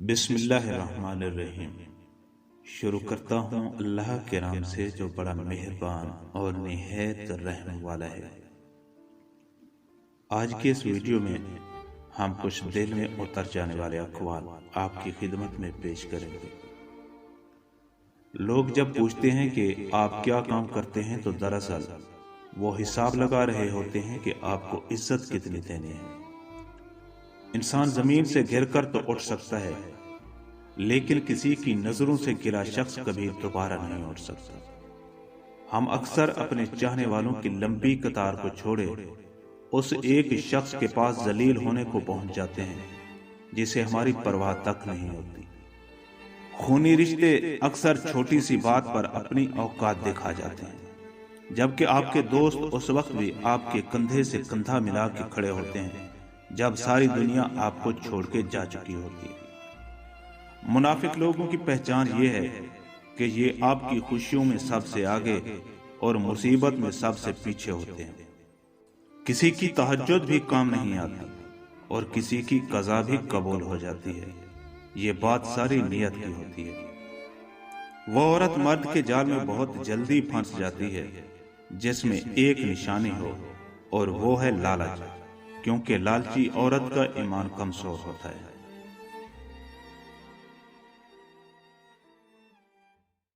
بسم اللہ الرحمن الرحیم۔ شروع کرتا ہوں اللہ کے نام سے جو بڑا مہربان اور نہایت رحم والا ہے۔ آج کے اس ویڈیو میں ہم کچھ دل میں اتر جانے والے اقوال آپ کی خدمت میں پیش کریں گے۔ لوگ جب پوچھتے ہیں کہ آپ کیا کام کرتے ہیں تو دراصل وہ حساب لگا رہے ہوتے ہیں کہ آپ کو عزت کتنی دینی ہے۔ انسان زمین سے گر کر تو اٹھ سکتا ہے، لیکن کسی کی نظروں سے گرا شخص کبھی دوبارہ نہیں اٹھ سکتا۔ ہم اکثر اپنے چاہنے والوں کی لمبی قطار کو چھوڑے اس ایک شخص کے پاس ذلیل ہونے کو پہنچ جاتے ہیں جسے ہماری پرواہ تک نہیں ہوتی۔ خونی رشتے اکثر چھوٹی سی بات پر اپنی اوقات دکھا جاتے ہیں، جبکہ آپ کے دوست اس وقت بھی آپ کے کندھے سے کندھا ملا کے کھڑے ہوتے ہیں جب ساری دنیا آپ کو چھوڑ کے جا چکی ہوتی ہے۔ منافق لوگوں کی پہچان یہ ہے کہ یہ آپ کی خوشیوں میں سب سے آگے اور مصیبت میں سب سے پیچھے ہوتے ہیں۔ کسی کی تہجد بھی کام نہیں آتی اور کسی کی قضا بھی قبول ہو جاتی ہے، یہ بات ساری نیت کی ہوتی ہے۔ وہ عورت مرد کے جال میں بہت جلدی پھنس جاتی ہے جس میں ایک نشانی ہو، اور وہ ہے لالچ، کیونکہ لالچی عورت کا ایمان کمزور ہوتا ہے۔